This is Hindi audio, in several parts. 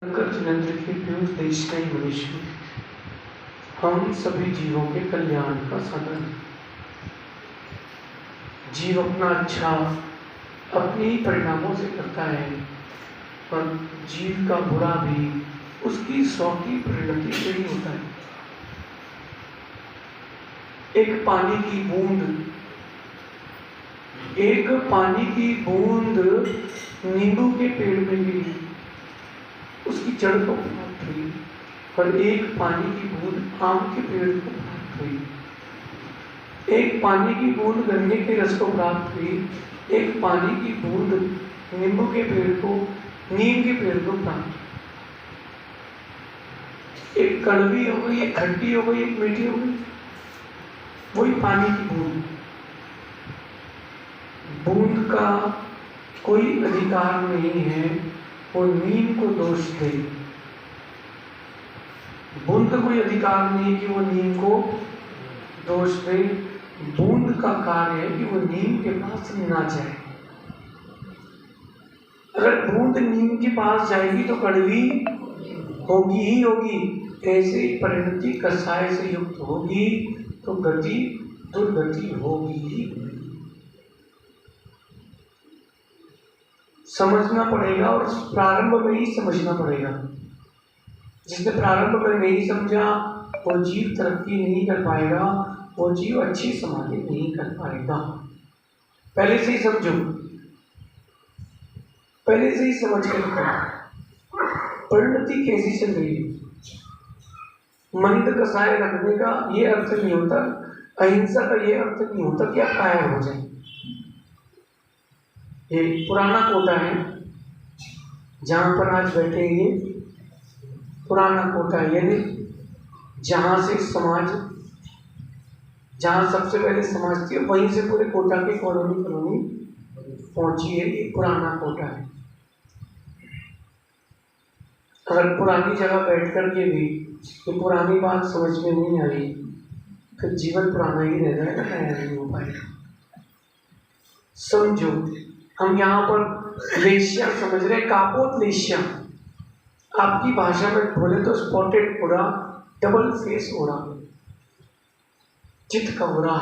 जिनेंद्र के पीयूष देशमय मनुष्य हम सभी जीवों के कल्याण का साधन। जीव अपना अच्छा अपने ही परिणामों से करता है, पर जीव का बुरा भी उसकी सौ की परिणति से ही होता है। एक पानी की बूंद नींबू के पेड़ में गिरी, उसकी जड़ को प्राप्त हुई, पर एक पानी की बूंद आम के पेड़ को प्राप्त हुई। एक पानी की बूंद गन्ने के रस को प्राप्त हुई, एक पानी की बूंद नींबू के पेड़ को, नीम के पेड़ को प्राप्त हुई। एक कड़वी हो गई, एक खट्टी हो गई, एक मीठी हो गई, वही पानी की बूंद। बूंद का कोई अधिकार नहीं है वो नीम को दोष दे। बूंद का कोई अधिकार नहीं कि वो नीम को दोष दे। बूंद का कार्य है कि वो नीम के पास ना जाए। अगर बूंद नीम के पास जाएगी तो कड़वी होगी ही होगी। ऐसे परिणति कसाय से युक्त होगी तो गति दुर्गति होगी ही। समझना पड़ेगा और प्रारंभ में ही समझना पड़ेगा। जिसने प्रारंभ में नहीं समझा वो जीव तरक्की नहीं कर पाएगा, वो जीव अच्छी समाधि नहीं कर पाएगा। पहले से ही समझो, पहले से ही समझ के रखो परिणति कैसी चल रही है। मंद कसाय रखने का ये अर्थ नहीं होता, अहिंसा का ये अर्थ नहीं होता कि आप कायर हो जाए। ये पुराना कोटा है जहां पर आज बैठे, ये पुराना कोटा है, यानी जहां से समाज, जहां सबसे पहले समाज थी वहीं से पूरे कोटा की कॉलोनी पहुंची है। ये पुराना कोटा है। अगर पुरानी जगह बैठ कर के भी ये पुरानी बात समझ में नहीं आई फिर जीवन पुराना ही रह जाएगा, नया नहीं हो पाएगा। समझो, हम यहाँ पर लेशिया समझ रहे, कापोत लेशिया। आपकी भाषा में बोले तो स्पॉटेड घोड़ा, डबल फेस घोड़ा, चित का बुरा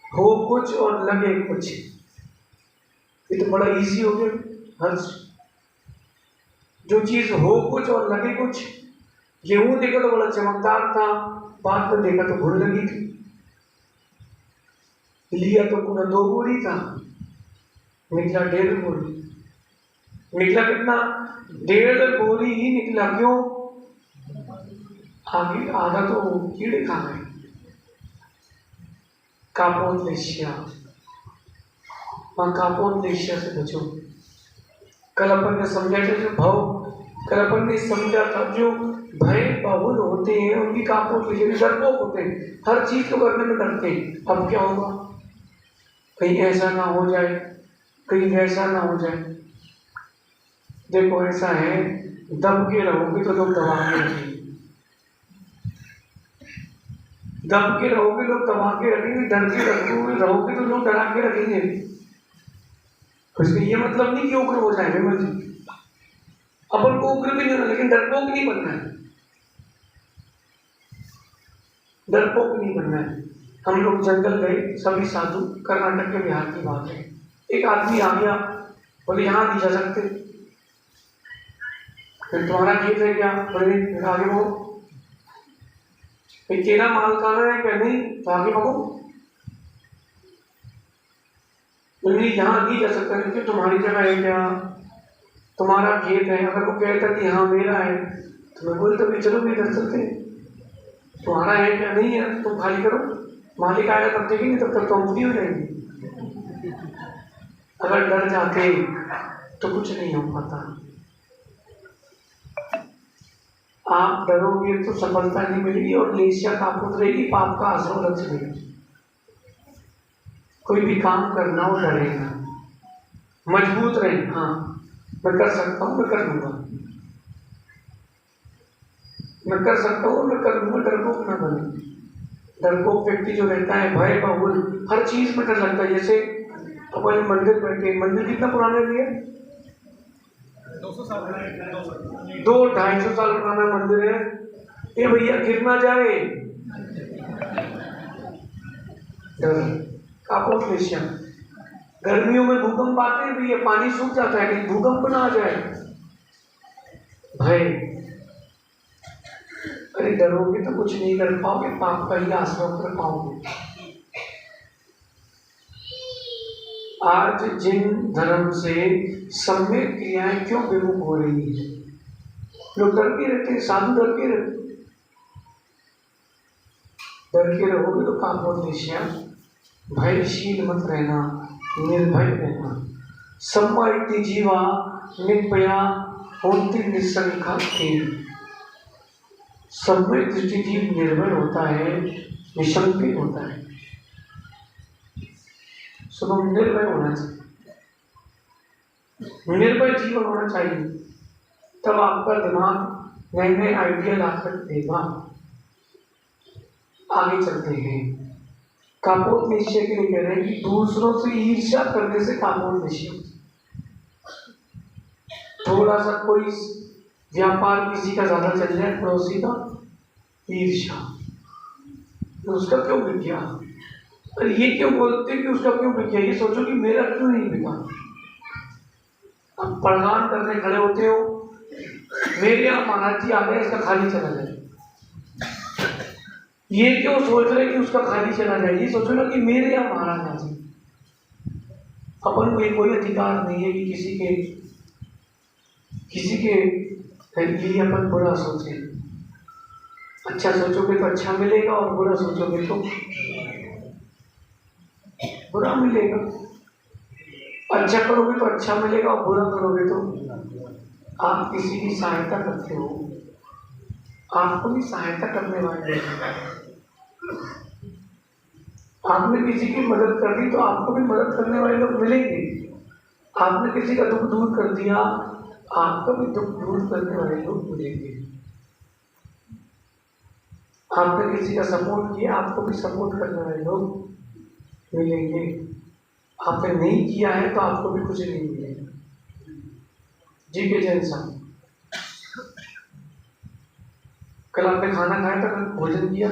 हो कुछ और लगे कुछ। ये तो बड़ा इजी हो गया। हर जो चीज हो कुछ और लगे कुछ। गेहूं देखा तो बड़ा चमकदार था, बाद में देखा तो घुल लगी थी। लिया तो पूरा 2 बोरी था, निकला 1.5 बोरी। निकला कितना? 1.5 बोरी ही निकला। क्यों? आगे आधा तो कीड़े खा गए। कापोत लेशिया, कापोत लेशिया से बचो। कल अपन ने समझा था जो भव, कल अपन ने समझा था जो भय बहुल होते हैं उनकी कापोत लेशिया, डरपोक होते हैं, हर चीज को करने में डरते हैं। अब क्या होगा? कहीं ऐसा ना हो जाए, कहीं वैसा ना हो जाए। देखो ऐसा है, दब के रहोगे तो लोग दबा के रखेंगे, दब के रहोगे लोग दबा के रखेंगे, डर के रहोगे तो लोग डरा के रखेंगे। इसका ये मतलब नहीं कि उग्र हो जाएंगे मर्जी। अपन को उग्र भी नहीं होना, लेकिन डरपोक नहीं बनना है। डरपोक नहीं बनना है। हम लोग जंगल गए, सभी साधु, कर्नाटक के बिहार की बात है। एक आदमी आ गया, बोले यहाँ नहीं जा सकते। फिर तुम्हारा खेत है क्या? बोले आगे बढ़ो। तेरा माल खाना है क्या? नहीं, तो आगे बढ़ो। बोले यहाँ नहीं जा सकता, क्योंकि तुम्हारी जगह है क्या? तुम्हारा खेत है। अगर वो कहता कि हाँ मेरा है तो मैं बोलता भी चलो भी इधर चलते। तुम्हारा है क्या? नहीं है, तुम खाली करो, मालिक आएगा तब देखेंगे, तब तक तुम फ्री हो जाएंगे। अगर डर जाते तो कुछ नहीं हो पाता। आप डरोगे तो सफलता नहीं मिलेगी और लेशिया कापोत रहेगी, पाप का आश्रम लग जाएगा। कोई भी काम करना हो डरेगा, मजबूत रहे। हाँ मैं कर सकता हूँ, मैं कर लूंगा, मैं कर सकता हूँ, मैं कर लूंगा। डरपोक ना बने। डरपोक व्यक्ति जो रहता है भय बहुल, हर चीज में डर लगता है। जैसे अपन मंदिर बैठे, मंदिर कितना पुराना है? 200-250 साल पुराना मंदिर है, ये भैया गिर ना जाए, डर। कापोक्लेशिया, गर्मियों में भूकंप आते हैं भैया, पानी सूख जाता है, कहीं भूकंप ना आ जाए, भय। अरे डरोगे तो कुछ नहीं कर पाओगे, पाप का ही आश्रम कर पाओगे। आज जिन धर्म से सम्यक क्रियाएं क्यों विमुख हो रही है, लोग डर के रहते हैं, साधु डर के रहते, डर के रहोगे तो कापोक्लेशिया, भयशील मत रहना, निर्भय रहना। सम्मा इति जीवा निर्भया होती निशंका के। सम्यक दृष्टि जीव निर्भय होता है, निशंकित होता है। सुनो, निर्भय होना चाहिए, निर्भय जीवन होना चाहिए, तब आपका दिमाग नए नए आइडिया लाकर देगा। आगे चलते हैं। कापोक्लेशिया के लिए कह रहे हैं कि दूसरों से ईर्ष्या करने से कापोक्लेशिया। थोड़ा सा कोई व्यापार किसी का ज्यादा चल जाए, पड़ोसी का, ईर्ष्या, तो उसका क्यों बिक गया, अरे ये क्यों बोलते कि उसका क्यों बिक गया, ये सोचो कि मेरा क्यों नहीं बिका। अब प्रणाम करने खड़े होते हो, मेरे यहाँ महाराज जी आ गए, इसका खाली चला जाए, ये क्यों सोच रहे कि उसका खाली चला जाए, ये सोचो ना कि मेरे यहाँ महाराज आ जाए। अपन को कोई अधिकार नहीं है कि किसी के लिए अपन बुरा सोचे। अच्छा सोचोगे तो अच्छा मिलेगा, और बुरा सोचोगे तो बुरा मिलेगा। अच्छा करोगे तो अच्छा मिलेगा, और बुरा करोगे तो आप किसी की सहायता करते हो, आपको भी सहायता करने वाले, आपने किसी की मदद कर दी तो आपको भी मदद करने वाले लोग मिलेंगे। आपने किसी का दुख दूर कर दिया, आपका भी दुख दूर करने वाले लोग मिलेंगे। आपने किसी का सपोर्ट किया, आपको भी सपोर्ट करने वाले लोग मिलेंगे। आपने नहीं किया है तो आपको भी कुछ नहीं मिलेगा। जी के जैन साहब, कल आपने खाना खाया था, कल भोजन किया,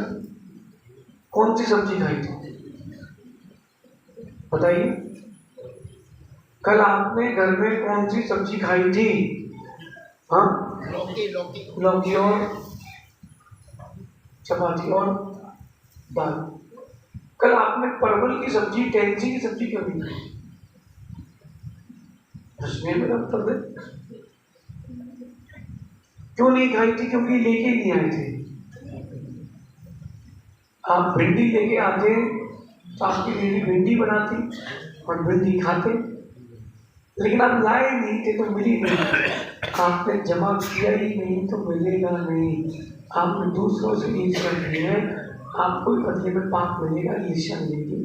कौन सी सब्जी खाई थी बताइए? कल आपने घर में कौन सी सब्जी खाई थी? हाँ, लौकी और चपाती और दाल। कल आपने परवल की सब्जी, टेंसी की सब्जी क्यों नहीं खाई? प्रश्न मेरा उत्तर दे, क्यों नहीं खाई थी? क्योंकि लेके नहीं आए थे। आप भिंडी लेके आते तो आपकी बीवी भिंडी बनाती और भिंडी खाते, लेकिन आप लाए नहीं थे तो मिली नहीं। आपने जमा किया ही नहीं तो मिलेगा नहीं। आपने दूसरों से ईर्ष्या की है, आपको बदले में पाप मिलेगा, ईर्ष्या मिलेगी,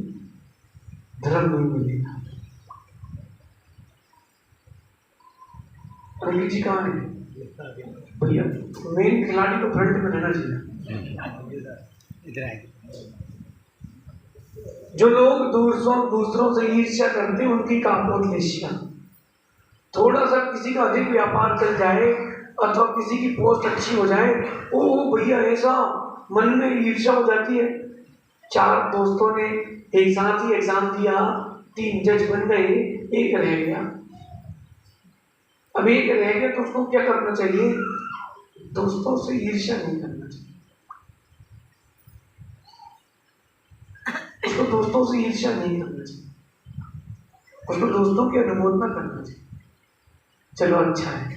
धर्म नहीं मिलेगा। अनिल जी कहाँ है भैया? मेन खिलाड़ी को फ्रंट में रहना चाहिए। जो लोग दूसरों से ईर्ष्या करते हैं, उनकी कापोक्लेशिया। थोड़ा सा किसी का अधिक व्यापार चल जाए अथवा किसी की पोस्ट अच्छी हो जाए, ओ भैया ऐसा मन में ईर्ष्या हो जाती है। 4 दोस्तों ने एक साथ ही एग्जाम दिया, 3 जज बन गए, एक रह गया। अब एक रह गया तो उसको क्या करना चाहिए? दोस्तों से ईर्ष्या नहीं करना चाहिए, उसको दोस्तों से ईर्ष्या नहीं करना चाहिए, उसको दोस्तों की अनुमोदना करना चाहिए। चलो अच्छा है,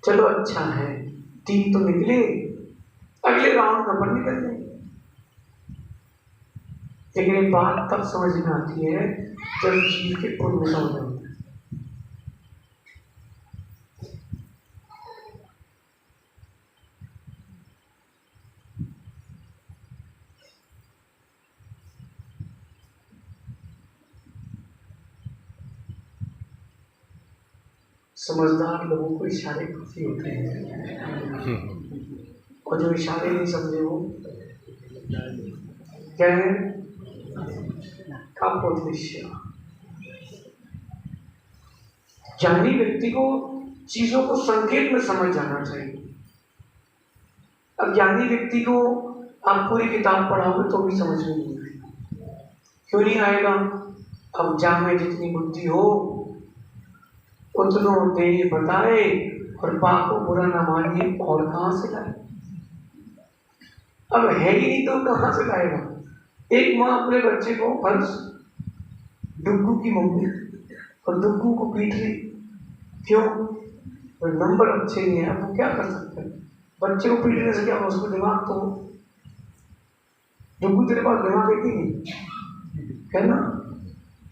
चलो अच्छा है, 3 तो निकले, अगले राउंड में अपन निकल जाएंगे। लेकिन एक बात तब समझ में आती है जब जीव के पुण्य का हो जाता है। समझदार लोगों को इशारे काफी होते हैं, और जो इशारे नहीं समझे वो क्या है? कापोद्देश्य। ज्ञानी व्यक्ति को चीजों को संकेत में समझ जाना चाहिए। अज्ञानी व्यक्ति को आप पूरी किताब पढ़ाओगे तो भी समझ में नहीं आएगा। क्यों नहीं आएगा? अब जा में जितनी बुद्धि हो उतनो दे बताए और पाप को बुरा न मानिए, और कहाँ से लाए? अब है ही नहीं तो कहाँ से लाएगा? एक माँ अपने बच्चे को फर्ज डुग्गू की मम्मी और डुग्गू को पीट रही, क्यों? तो नंबर अच्छे नहीं है, वो क्या कर सकते हैं? बच्चे को पीटने से क्या, उसको दिमाग तो डुग्गू तेरे पास दिमाग है कि नहीं, है ना?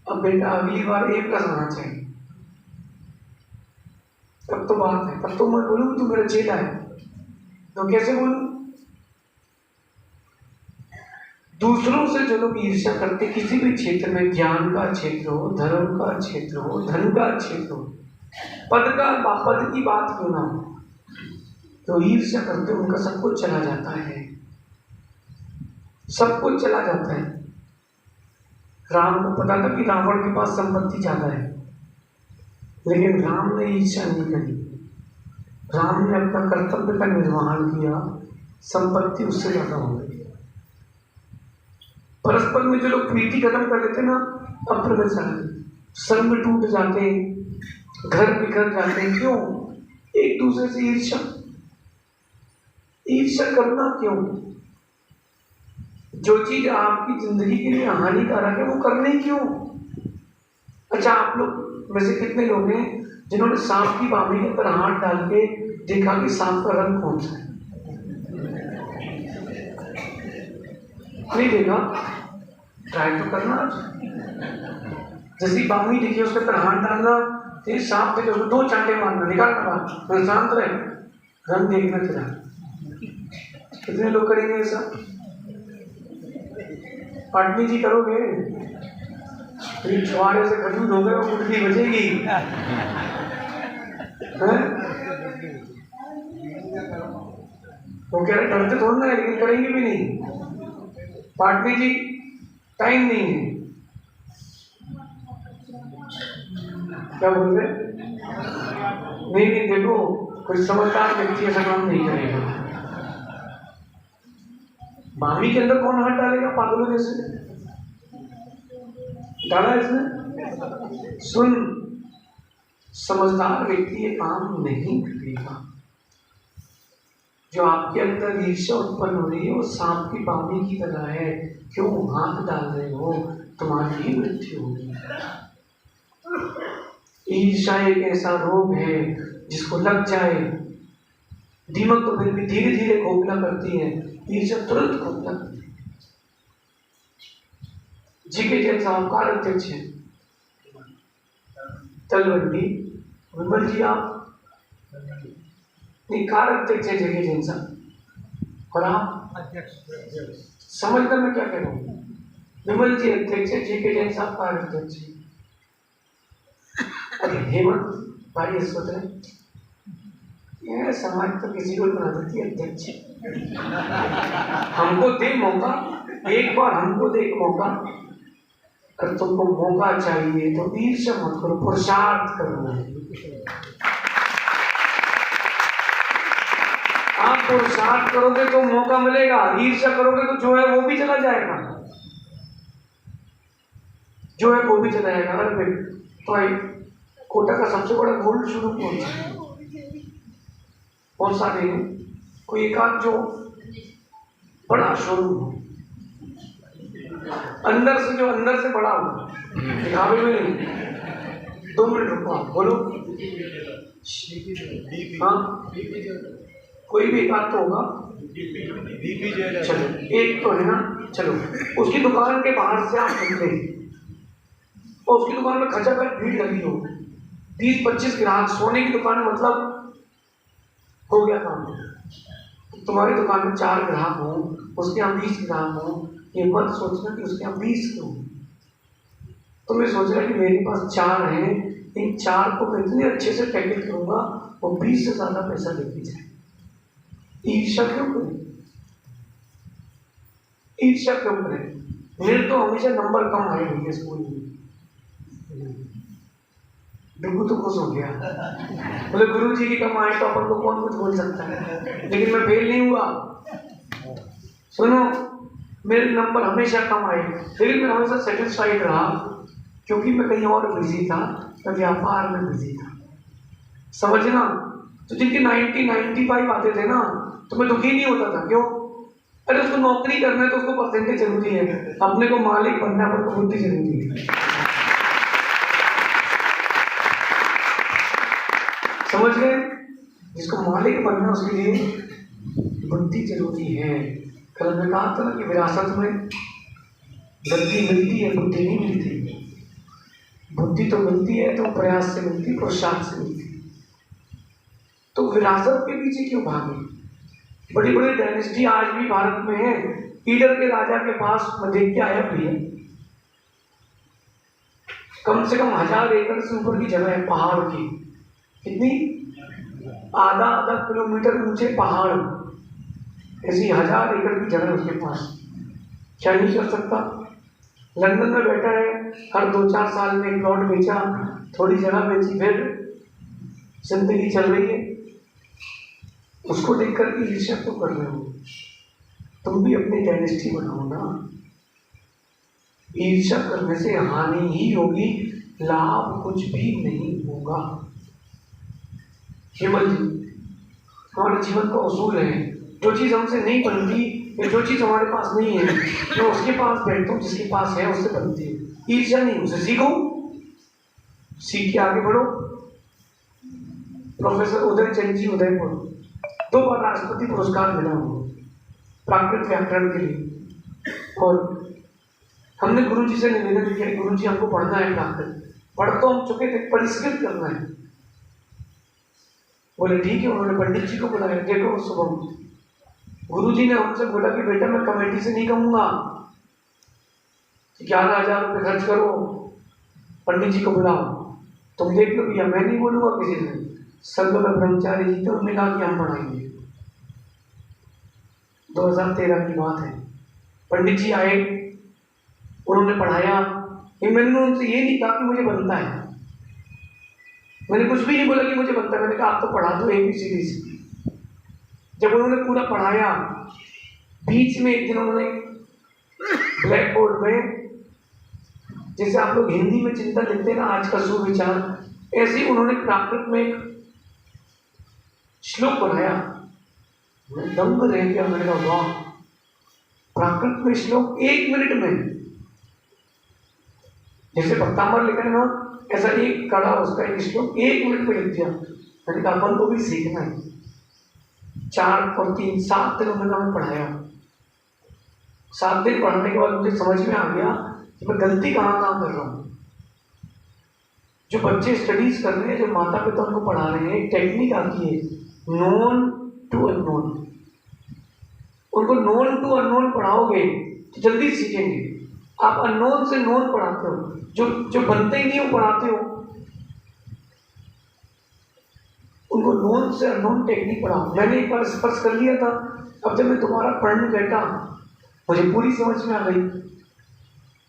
अब बेटा अगली बार A+ आना चाहिए, तब तो बात है। तब तो मैं बोलूँ तू मेरा चेला है, तो कैसे बोलूँ? दूसरों से जो लोग ईर्ष्या करते, किसी भी क्षेत्र में, ज्ञान का क्षेत्र हो, धर्म का क्षेत्र हो, धन का क्षेत्र हो, पद की बात क्यों ना हो, तो ईर्ष्या करते उनका सब कुछ चला जाता है, सब कुछ चला जाता है। राम को पता था कि रावण के पास संपत्ति ज्यादा है, लेकिन राम ने ईर्ष्या नहीं करी। राम ने अपना कर्तव्य का निर्वहन किया, संपत्ति उससे ज्यादा हो गई। परस्पर में जो लोग प्रीति खत्म कर लेते ना, अप्रवेशन संग टूट जाते, घर बिखर जाते, क्यों? एक दूसरे से ईर्ष्या। ईर्ष्या करना क्यों? जो चीज आपकी जिंदगी के लिए हानिकारक है वो करने क्यों? अच्छा, आप लोग में से कितने लोग हैं जिन्होंने सांप की बामी के ऊपर हाथ डाल के देखा कि सांप का रंग कौन सा है? नहीं देखा? ट्राई तो करना। जैसी बामी देखी उसके ऊपर हाथ डालना, तो सांप देखे उसको 2 चांटे मारना, निकालना बाहर, शांत रहे, रंग देखना तेरा। कितने लोग करेंगे ऐसा? पाटनी जी करोगे? छुआरे से खजूर हो गए, वो उल्टी बजेगी। वो कह रहे डरते थोड़ा ना है, लेकिन करेंगे भी नहीं। पाटनी जी टाइम नहीं है, क्या बोल रहे? नहीं, देखो कोई समझदार व्यक्ति ऐसा काम नहीं करेगा। मामी के अंदर कौन हाथ डालेगा पागलों जैसे? डाला इसने? सुन, समझदार व्यक्ति ये काम नहीं करेगा। जो आपके अंदर ईर्ष्या उत्पन्न हो रही है वो सांप की बामी की तरह है। क्यों हाथ डाल रहे हो? तुम्हारी ही मृत्यु होगी। ईर्ष्या एक ऐसा रोग है जिसको लग जाए, दीमक तो फिर भी धीरे धीरे खोखला करती है, ईर्ष्या तुरंत खोखला करती है। जीके जैन साहब कार अध्यक्ष है तलवंडी, विमल जी आप नहीं, कार अध्यक्ष है जीके जैन साहब, और आप समझकर मैं क्या कह रहा हूँ? विमल जी अध्यक्ष है, जीके जैन साहब कार अध्यक्ष है। अरे हेमंत भाई सोच रहे यह समाज तो किसी को बना देती है अध्यक्ष। हमको दे मौका, एक बार हमको दे मौका। अगर तुमको मौका चाहिए तो ईर्ष्या मत करो, पुरुषार्थ करो। आप पुरुषार्थ करोगे तो मौका मिलेगा, ईर्ष्या करोगे तो जो है वो भी चला जाएगा, जो है वो भी चला जाएगा। अरे तो कोटा का सबसे बड़ा गोल्ड शोरूम कौन सा नहीं? कोई एक आध जो बड़ा शोरूम हो, अंदर से बड़ा हो, दिखावे में नहीं। 2 मिनट रुको, बोलो। हाँ, कोई भी एक आध तो होगा। चलो एक तो है ना, चलो उसकी दुकान के बाहर से आप निकले और उसकी दुकान में खचाखच भीड़ लगी हो, 20-25 ग्राहक, सोने की दुकान मतलब हो गया काम। तुम्हारी दुकान में 4 ग्राहक हो, उसके यहाँ 20 ग्राहक हो, ये मत सोचना कि उसके यहाँ 20 क्यों। तुम्हें सोचना कि मेरे पास 4 हैं, इन 4 को मैं इतने अच्छे से पैकेट करूंगा और 20 से ज्यादा पैसा लेके जाए। ईर्ष्या क्यों करें? ईर्ष्या क्यों करें? मेरे तो हमेशा नंबर कम आए भैया स्कूल में। बिल्कुल तो खुश हो गया, बोले गुरु जी की कम आए तो अपन को कौन कुछ बोल सकता है, लेकिन मैं फेल नहीं हुआ। सुनो, मेरे नंबर हमेशा कम आए, लेकिन मैं हमेशा सेटिस्फाइड रहा, क्योंकि मैं कहीं और बिजी था, मैं व्यापार में बिजी था। समझना, तो जिनके 90 95 आते थे ना, तो मैं दुखी नहीं होता था। क्यों? अरे उसको नौकरी करना है तो उसको परसेंटेज जरूरी है, अपने को मालिक बनना पर तो बुद्धि जरूरी है। समझ गए? जिसको मालिक बनना उसके लिए बुद्धि जरूरी है। कल मैं कहा था ना कि विरासत में गद्दी मिलती है, बुद्धि नहीं मिलती। बुद्धि तो मिलती है तो प्रयास से मिलती, पुरुषार्थ से मिलती। तो विरासत के पीछे क्यों भागे? बड़ी बड़ी डायनेस्टी आज भी भारत में है। ईडर के राजा के पास मैं देख के आया भी है, कम से कम 1000 एकड़ से ऊपर की जगह है पहाड़ की। कितनी? आधा किलोमीटर ऊंचे पहाड़, ऐसी 1000 एकड़ की जगह उसके पास। क्या नहीं कर सकता? लंदन में बैठा है, हर 2-4 साल में प्लॉट बेचा, थोड़ी जगह बेची, फिर जिंदगी चल रही है। उसको देख करके ईर्ष्या क्यों कर रहे हो? तुम भी अपनी डायनेस्टी बनाओ ना। ईर्ष्या करने से हानि ही होगी, लाभ कुछ भी नहीं होगा। केवल हमारे जीवन का उसूल है, जो चीज हमसे नहीं बनती या जो चीज हमारे पास नहीं है, मैं उसके पास बैठता हूँ, जिसके पास है उससे बनती है। ईर्ष्या नहीं, उसे सीखो, सीख के आगे बढ़ो। प्रोफेसर उदय चंद जी उदयपुर, 2 बार राष्ट्रपति पुरस्कार मिला उनको प्राकृत व्याकरण के लिए। और हमने गुरु जी से निवेदन किया, गुरु जी हमको पढ़ना है प्राकृत। पढ़ तो हम चुके थे, परिष्कृत करना है। बोले ठीक है, उन्होंने पंडित जी को बुलाया। देखो शुभम, गुरु जी ने हमसे बोला कि बेटा मैं कमेटी से नहीं कहूंगा 11,000 रुपये खर्च करो, पंडित जी को बुलाओ, तुम देख लो भैया, मैं नहीं बोलूंगा किसी से। संघ में ब्रह्मचारी जी थे, उन्होंने कहा कि हम पढ़ाएंगे। 2013 की बात है। पंडित जी आए, उन्होंने पढ़ाया। मैंने उनसे ये नहीं कहा कि मुझे बनता है, मैंने कुछ भी नहीं बोला कि मुझे बनता है। मैंने कहा आप तो पढ़ा दो ABCD। जब उन्होंने पूरा पढ़ाया, बीच में एक दिन उन्होंने ब्लैक बोर्ड में, जैसे आप लोग हिंदी में चिंता लिखते हैं ना, आज का सुविचार, ऐसे ही उन्होंने प्राकृत में एक श्लोक पढ़ाया। मैं दंग रह गया। मैंने कहा वाह, प्राकृत में श्लोक 1 मिनट में, जैसे भक्तामर लिखा है ना, ऐसा एक कड़ा उसका एक श्लोक 1 मिनट में लिख दिया। मैंने कहा अपन को भी सीखना है। 4 और 3 7 दिन उन्होंने हमें पढ़ाया। 7 दिन पढ़ने के बाद मुझे समझ में आ गया कि मैं गलती कहाँ कर रहा हूँ। जो बच्चे स्टडीज कर रहे हैं, जो माता पिता उनको पढ़ा रहे हैं, एक टेक्निक आती है नोन टू अननोन। उनको नोन टू अननोन पढ़ाओगे तो जल्दी सीखेंगे। आप अननोन से नोन पढ़ाते हो, जो बनते ही नहीं वो पढ़ाते हो। उनको नोन से अननोन टेक्निक पढ़ाओ। मैंने एक बार स्पर्श कर लिया था, अब जब मैं दोबारा पढ़ने बैठा मुझे पूरी समझ में आ गई।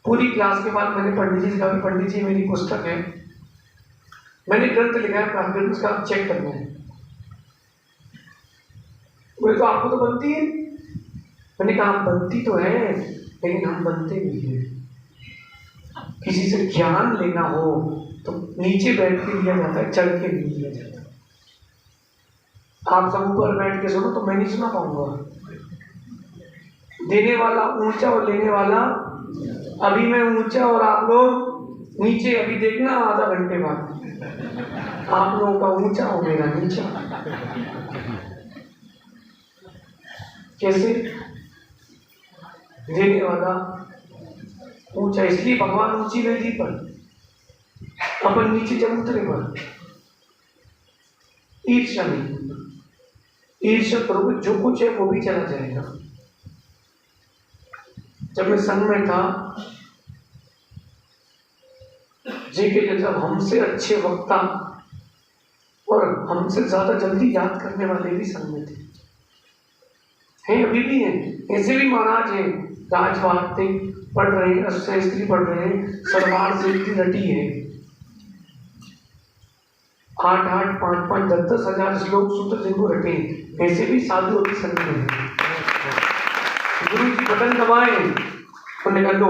पूरी क्लास के बाद मैंने पंडित जी से कहा, पंडित जी मेरी पुस्तक है, मैंने ग्रंथ लिखा है प्राकृत, उसका आप चेक करना है। बोले तो आपको तो बनती है। मैंने कहा बनती तो है, लेकिन हम बनते भी हैं। किसी से ज्ञान लेना हो तो नीचे बैठ के लिया जाता है, चढ़ के नहीं लिया जाता। आप सब ऊपर बैठ के सुनो तो मैं नहीं सुना पाऊंगा। देने वाला ऊंचा और लेने वाला, अभी मैं ऊंचा और आप लोग नीचे। अभी देखना आधा घंटे बाद आप लोगों का ऊंचा और मेरा नीचा। कैसे? देने वाला ऊंचा, इसलिए भगवान ऊंची वेदी पर, अपन नीचे जब उतरे पर। ईर्ष्या नहीं, ईर्ष्या करोगे जो कुछ है वो भी चला जाएगा। जब मैं संघ में था, जेके जब हमसे अच्छे वक्ता और हमसे ज्यादा जल्दी याद करने वाले भी संघ में थे, हैं, अभी भी हैं। ऐसे भी महाराज हैं, राजवार्ते पढ़ रहे हैं, अस्त्री पढ़ रहे हैं, सरवार से इतनी रटी है, 8-8, 5-5, 10-10 हजार श्लोक सूत्र जिनको रटे, ऐसे भी साधु अभी संग में है। गुरु जी बटन दबाए, उन्होंने कहा लो,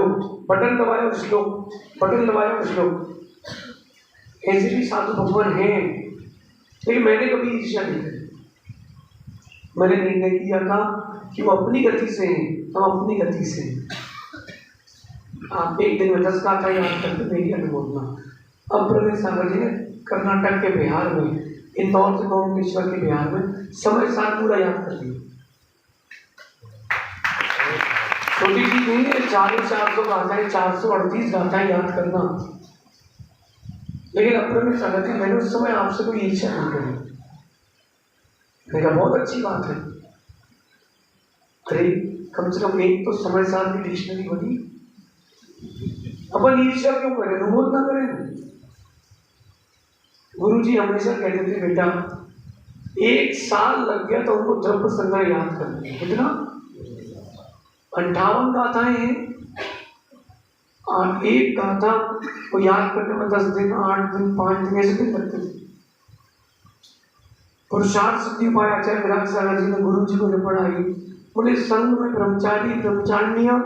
बटन दबाया और श्लोक, बटन दबाया और श्लोक, ऐसे भी साधु भगवान हैं। लेकिन मैंने कभी ईर्ष्या नहीं करी। मैंने निर्णय किया था कि वो अपनी गति से हैं, हम अपनी गति से हैं। आप एक दिन में 10 गाथा याद करते मेरी अनुमोदना। अब प्रवीण सागर जी ने कर्नाटक के बिहार में, इंदौर से गोमटेश्वर के बिहार में समय साथ पूरा याद कर लिया। छोटी चीज नहीं है 400 गाथाएं, 438 गाथाएं याद करना। लेकिन अब प्रवीण सागर जी, मैंने उस समय आपसे कोई ईर्ष्या नहीं करी। मैंने कहा बहुत अच्छी बात है, अरे कम से कम एक तो समय साथ की डिक्शनरी बनी। अपन ईर्ष्या क्यों करें, अनुमोदना करें। गुरु जी हमेशा कहते थे बेटा 1 साल लग गया तो उनको द्रव्य संग्रह याद करना। कितना? 58 गाथाएं हैं और एक गाथा को याद करने में 10 दिन, 8 दिन, 5 दिन ऐसे दिन लगते थे। पुरुषार्थ सिद्धि उपाय आचार्य विराट सागर जी ने गुरु जी को जो पढ़ाई, बोले संघ में ब्रह्मचारी ब्रह्मचारिणियां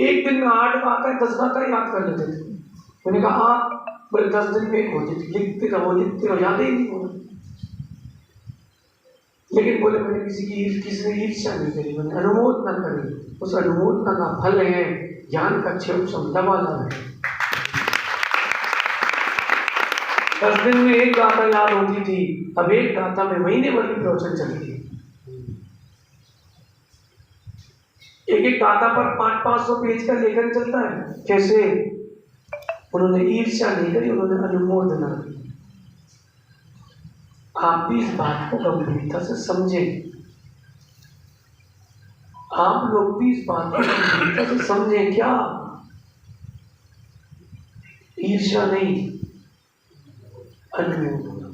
एक दिन में 8 गाथाएं 10 गाथाएं याद कर लेते थे। मैंने कहा आप, बोले 10 दिन में एक होती थी, लिखते रहो याद ही नहीं होगा। लेकिन बोले मैंने किसी ने ईर्ष्या नहीं करी, मैंने अनुमोदना करी। उस अनुमोदना का फल है ज्ञान का क्षेत्र लबालब है। 10 दिन में एक गाथा याद होती थी, अब एक गाथा में महीने भर की प्रवचन चलती है। एक गाथा पर 500-500 पेज का लेखन चलता है। कैसे? उन्होंने ईर्ष्या नहीं करी, उन्होंने अनुमोदना की। आप भी इस बात को गंभीरता से समझें, आप लोग भी इस बात को गंभीरता से समझें। क्या ईर्ष्या नहीं, अनुमोदना।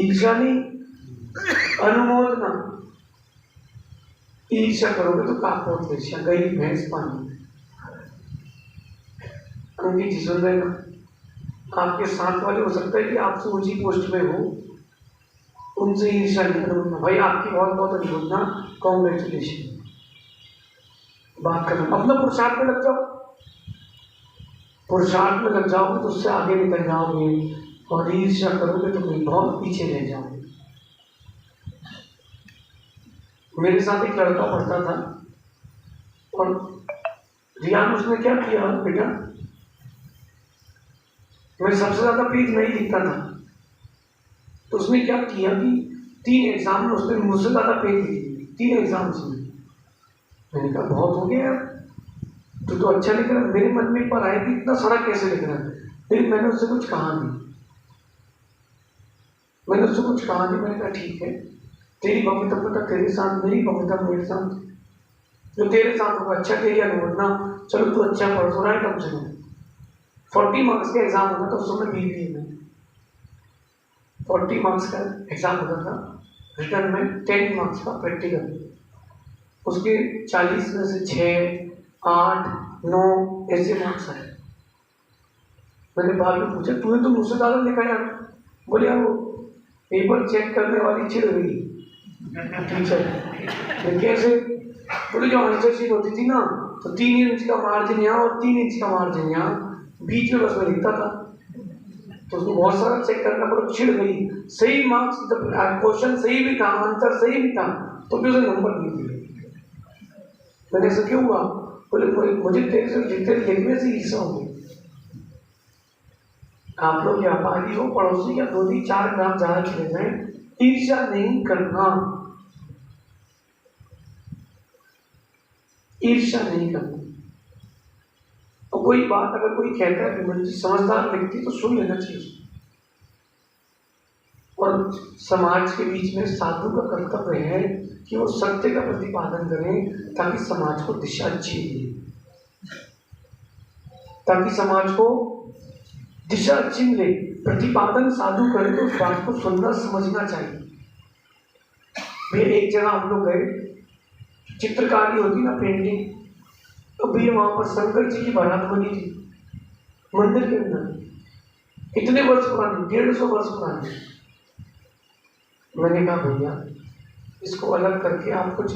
ईर्ष्या नहीं, अनुमोदना। ईर्ष्या करोगे तो काकोट ईर्ष्या, गई भैंस पानी। क्योंकि जी सुन रहे ना, आपके साथ वाले हो सकता है कि आपसे ऊंची पोस्ट में हो, उनसे ईर्ष्या नहीं करो। भाई आपकी बहुत बहुत अनुमोदना, कॉन्ग्रेचुलेशन। बात करना अपना पुरुषार्थ में लग जाओ, पुरुषार्थ में लग जाओगे तो उससे आगे निकल जाओगे, और ईर्ष्या करोगे तो कहीं बहुत पीछे रह जाओगे। मेरे साथ एक लड़का पढ़ता था और रियान उसने क्या किया बेटा, मैं सबसे ज्यादा पेज नहीं लिखता था, तो उसने क्या किया कि 3 एग्जाम में उसने मुझसे ज्यादा पेज लिखे, 3 एग्जाम्स में। मैंने कहा बहुत हो गया यार, तू तो अच्छा लिख रहा है। मेरे मन में एक बार आया कि इतना सारा कैसे लिख रहा है, लेकिन मैंने उससे कुछ कहा नहीं। मैंने कहा ठीक है, तेरी पवित्रता तेरे साथ, मेरी पवित्रता मेरे साथ, जो तेरे साथ होगा अच्छा, तेरी अनुमोदना। चलो तू अच्छा पढ़ रहा है, कम से कम 40 मार्क्स का एग्जाम होता था उस समय BBA में। 40 मार्क्स का एग्जाम होता था, रिटर्न में 10 मार्क्स का प्रैक्टिकल, उसके 40 में से 6, 8, 9 ऐसे मार्क्स आए। मैंने बाद में पूछा तूने तो मुझसे ज़्यादा लिखा यार। बोले यार वो पेपर चेक करने वाली चिढ़ गई टीचर। कैसे? बोले जो आंसर शीट होती थी ना, तो 3 इंच का मार्जिन यहाँ और 3 इंच का मार्जिन यहाँ, बीच में बस मैं लिखता था, तो उसको बहुत सारा चेक करना पड़ा। चिढ़ गई। सही मार्क्स, क्वेश्चन सही भी था, आंसर सही भी था, तो भी उसे नंबर नहीं दिए। मैंने ऐसा क्यों हुआ? बोले मुझे तेरे से लिखने से ईर्ष्या हो गई। आप लोग व्यापारी हो, पड़ोसी या 2-4 ग्राम ज्यादा चले जाए, ईर्ष्या नहीं करना, ईर्ष्या नहीं करना। और कोई बात अगर कोई कहता है विमल जी समझदार व्यक्ति, तो सुन लेना चाहिए। और समाज के बीच में साधु का कर्तव्य है कि वो सत्य का प्रतिपादन करें, ताकि समाज को दिशा अच्छी मिले, ताकि समाज को दिशा अच्छी मिले। प्रतिपादन साधु करे तो उस बात को सुनना समझना चाहिए। फिर एक जगह हम लोग गए, चित्रकारी होती ना, पेंटिंग, तो भी वहां पर शंकर जी की बारात बनी थी मंदिर के अंदर, कितने वर्ष पुरानी, 150 वर्ष पुरानी। मैंने कहा भैया इसको अलग करके आप कुछ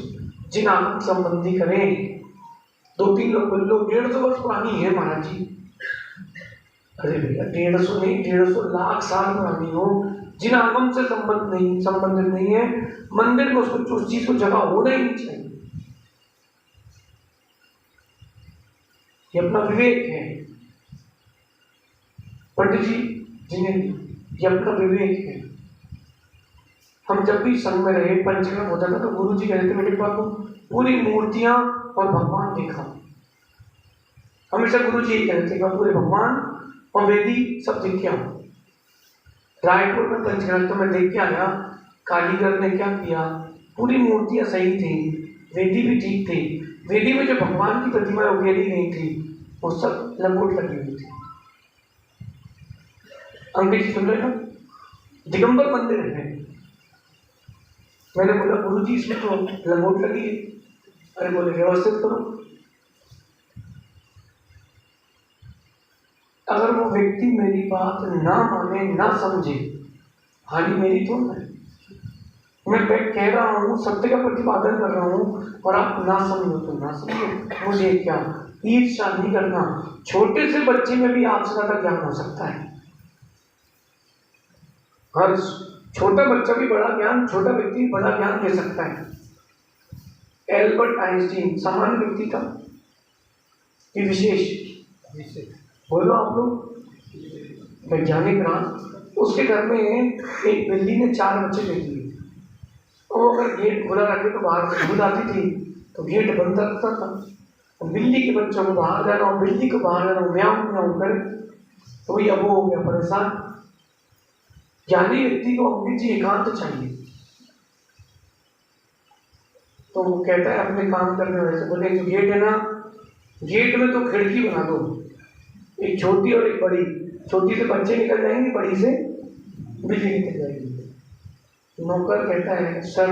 जिन आगम संबंधी करें। 2-3 लोग बोले, लोग 150 वर्ष पुरानी है महाराज जी। अरे भैया 150 नहीं, 150 लाख साल पुरानी हो, जिन आगम से संबंधित नहीं है, मंदिर में उसको उस चीज को जगह होना ही नहीं चाहिए। ये अपना विवेक है पंडित जी, ये अपना विवेक है। हम जब भी संग में रहे, पंचकर्म होता था, तो गुरु जी कहते थे मेरे पास पूरी मूर्तियां और भगवान देखा। हमेशा गुरु जी यही कहते थे पूरे भगवान और वेदी सब देख के आओ। रायपुर में पंचकर्म में देख के आया, कारीगर ने क्या किया, पूरी मूर्तियां सही थी, वेदी भी ठीक थी, वेदी में जो भगवान की प्रतिमाएं उकेरी गई थी वो सब लंगोट लगी हुई थी। अंग्रेजी सुन रहे ना, दिगंबर मंदिर है। मैंने बोला गुरु जी इसमें तो लंगोट लगी है। अरे बोले व्यवस्थित करो। अगर वो व्यक्ति मेरी बात ना माने, ना समझे, हानि मेरी तो है। मैं कह रहा हूँ, सत्य का प्रतिपादन कर रहा हूँ, और आप ना समझो तो ना समझो, मुझे क्या, ईर्ष्या नहीं करना। छोटे से बच्चे में भी आपसे ज्यादा ज्ञान हो सकता है। हर छोटा बच्चा भी बड़ा ज्ञान, छोटा व्यक्ति भी बड़ा ज्ञान दे सकता है। एल्बर्ट आइंस्टीन सामान्य व्यक्ति था कि विशेष, बोलो आप लोग, वैज्ञानिक रहा। उसके घर में एक बिल्ली ने 4 बच्चे दे दिए। वो अगर गेट खुला रखे तो बाहर से खुद आती थी, तो गेट बंद रखता था। बिल्ली के बच्चों को बाहर जाना हो, बिल्ली को बाहर जाना हो, म्याऊं म्याऊं करे, तो भैया वो हो गया परेशान। ज्ञानी व्यक्ति को अमृत जी एकांत चाहिए। तो वो कहता है अपने काम करने वाले से, बोले जो गेट है ना, गेट में तो खिड़की बना दो, एक छोटी और एक बड़ी। छोटी से बच्चे निकल जाएंगे, बड़ी से बिल्ली निकल जाएगी। नौकर कहता है सर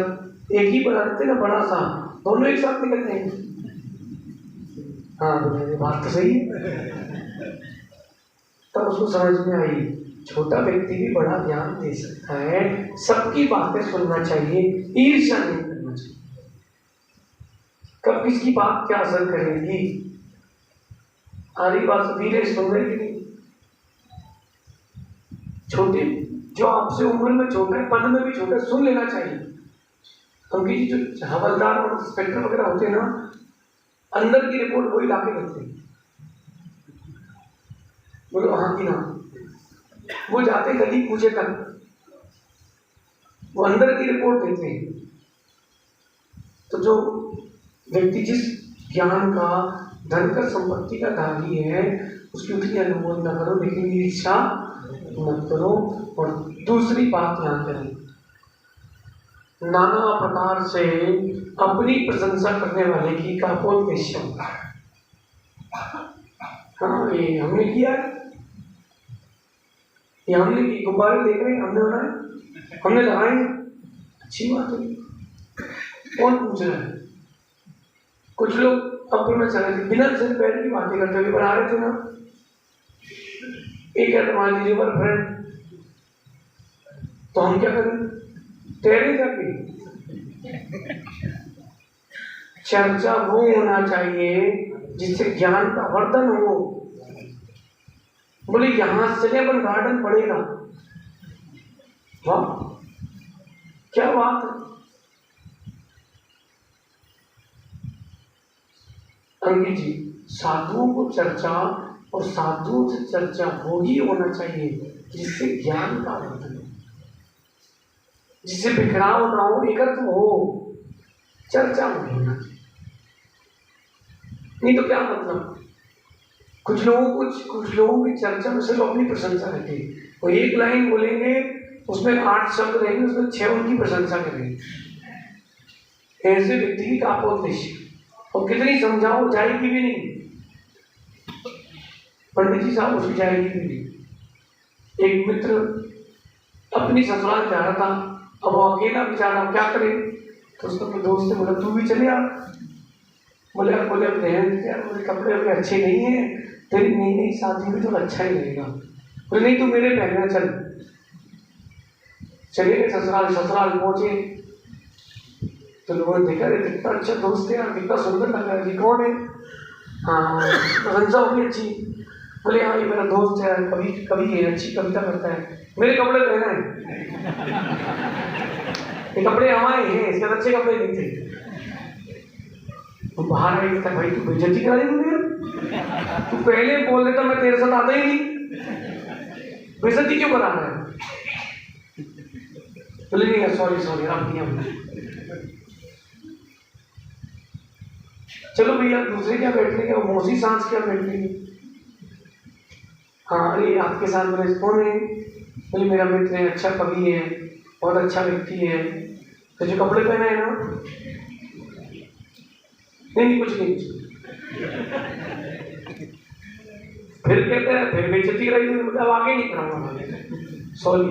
एक ही बना देते ना, बड़ा सा, दोनों एक साथ निकल जाएंगे। हाँ बोले बात तो सही है। तब उसको समझ में आई, छोटा व्यक्ति भी बड़ा ज्ञान दे सकता है, सबकी बातें सुनना चाहिए, ईर्ष्या नहीं करना चाहिए। कब किसकी बात क्या असर करेगी, आरी बात धीरे सुन रहे कि नहीं। छोटे जो आपसे उम्र में छोटा है, पद में भी छोटा है, सुन लेना चाहिए। क्योंकि जो हवलदार और इंस्पेक्टर वगैरह होते हैं ना, अंदर की रिपोर्ट वही लाके रखते हैं। बोलो हाँ कि ना, वो जाते गली पूछे तक, वो अंदर की रिपोर्ट देते हैं। तो जो व्यक्ति जिस ज्ञान का, धन का, संपत्ति का धारी है, उसकी उतनी अनुमोद न करो, लेकिन ईर्ष्या मत करो। और दूसरी बात ध्यान करें, नाना प्रकार से अपनी प्रशंसा करने वाले की कापोद्देश्य। हाँ ये हमने किया है, ये हमने की, गुब्बारे देख रहे हैं, हमने बनाए, हमने लगाए, अच्छी बात है, कौन पूछ रहा है। कुछ लोग अपने में चले थे, बिना सिर पैर की बातें करते हुए बना रहे थे ना। एक है तुम्हारी रिवर फ्रंट, तो हम क्या करें, तैरे जाके। चर्चा वो होना चाहिए जिससे ज्ञान का वर्धन हो। बोले यहां से अपन गार्डन पड़ेगा, वाह क्या बात है। अंकित जी, साधुओं को चर्चा और साधुओं से चर्चा वो ही होना चाहिए जिससे ज्ञान का वर्धन हो, जिससे बिखराव ना हो, एकत्र हो, चर्चा में होना चाहिए। नहीं तो क्या मतलब, कुछ लोगों की चर्चा में सिर्फ अपनी प्रशंसा रहती है। वो एक लाइन बोलेंगे, उसमें 8 शब्द रहेंगे, उसमें 6 उनकी प्रशंसा करेंगे। ऐसे व्यक्ति की कापोद्देश्य, और कितनी समझाओ जाएगी भी नहीं। पंडित जी साहब उसकी जाएगी भी नहीं। एक मित्र अपनी ससुराल जा रहा था, अब वो अकेला बेचारा क्या करे, तो उसका कोई दोस्त ने बोला तू भी चले आ। बोले यार मेरे कपड़े अभी अच्छे नहीं हैं, तेरी नई नई शादी में तो अच्छा ही लगेगा। बोले नहीं तू मेरे पहनना, चल। चले गए ससुराल। ससुराल पहुंचे तो लोगों ने देखा कितना अच्छा दोस्त है यार, कितना सुंदर लग रहा है, ये कौन है? हाँ प्रशंसा होगी अच्छी। बोले हाँ ये मेरा दोस्त है, कवि कवि है, अच्छी कविता करता है, मेरे कपड़े पहना है। ये कपड़े हमारे हैं, इसके अच्छे कपड़े नहीं थे। तो बाहर आई था, भाई तू बेइज्जती करा दी तूने, तू पहले बोल देता मैं तेरे साथ आता ही नहीं, बेइज्जती क्यों करा रहा है? बोले नहीं सॉरी सॉरी आप नहीं हमने। चलो भैया दूसरे क्या बैठ लेंगे, वो मौसी सांस क्या बैठ लेंगे। हाँ अरे आपके साथ मेरे कौन है? बोले मेरा मित्र है, अच्छा कवि है, बहुत अच्छा व्यक्ति है। तो जो कपड़े पहने हैं ना, नहीं कुछ नहीं। फिर कहते हैं फिर बेइज्जती कराई, मतलब आगे नहीं कराऊंगा सॉरी।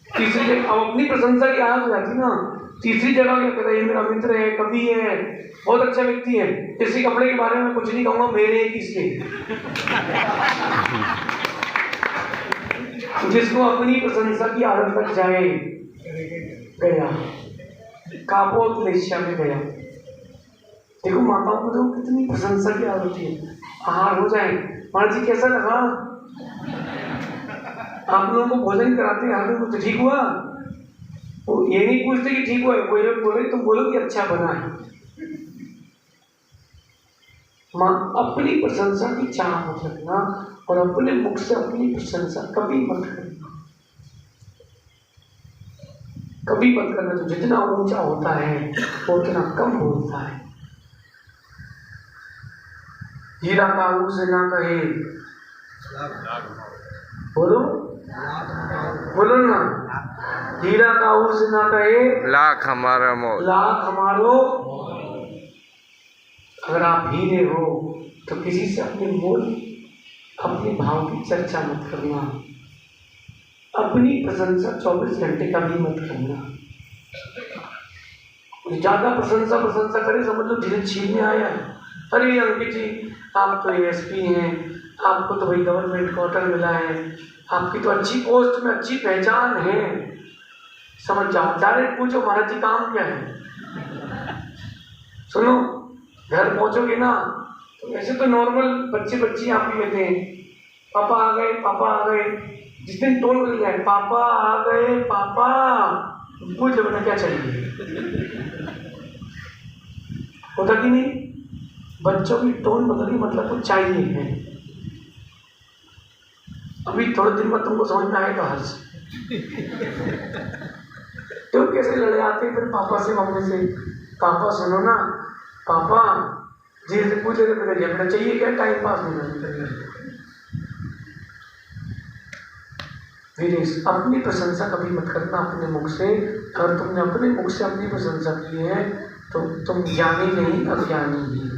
तीसरी जगह अब अपनी प्रशंसा की आदत हो जाती ना, तीसरी जगह क्या कहता है ये मेरा मित्र है, कवि है, बहुत अच्छा व्यक्ति है, इसी कपड़े के बारे में कुछ नहीं कहूंगा, मेरे किसके। जिसको अपनी प्रशंसा की आदत लग जाए गया, कापोत्लेश्या में गया। देखो माताओं को देखो कितनी प्रशंसा की आदत है, आहार हो जाए, महाराज जी कैसा लगा, आप लोगों को भोजन कराते हैं तो ठीक हुआ। वो ये नहीं पूछते कि ठीक हुआ, वो ये बोले तुम बोलो कि अच्छा बना है। माँ अपनी प्रशंसा की चाह मत रखना और अपने मुख से अपनी प्रशंसा कभी मत करना, कभी मत करना। तो जितना ऊंचा होता है वो उतना कम बोलता है। हीरा काहू से ना कहे, बोलो बोलो ना, हीरा काहू से ना कहे लाख हमारा मोल, लाख हमारो। अगर आप हीरे हो तो किसी से अपने मोल अपने भाव की चर्चा मत करना, अपनी प्रशंसा 24 घंटे का भी मत करना। ज्यादा प्रशंसा करे समझ लो धीरे छीनने आया। अरे अंकित जी आप तो एएसपी हैं, आपको तो भाई गवर्नमेंट क्वार्टर मिला है, आपकी तो अच्छी पोस्ट में अच्छी पहचान है, समझ जाओ। डायरेक्ट पूछो महाराज जी काम क्या है। सुनो घर पहुंचोगे ना तो ऐसे तो नॉर्मल बच्चे आप ही लेते हैं, पापा आ गए पापा आ गए। जिस दिन टोन बदल जाए पापा आ गए पापा, पूछ लो बेटा क्या चाहिए, होता कि नहीं? बच्चों की टोन बदली मतलब कुछ चाहिए है। अभी थोड़े दिन बाद तुमको समझ में आएगा हर्ष। तो कैसे लड़े आते फिर पापा से मम्मी से, पापा सुनो ना पापा जी से पूछे थे बेटा चाहिए क्या, टाइम पास नहीं करना। अपनी प्रशंसा कभी मत करना अपने मुख से। अगर तुमने अपने मुख से अपनी प्रशंसा की है तो तुम ज्ञानी नहीं अज्ञानी ही।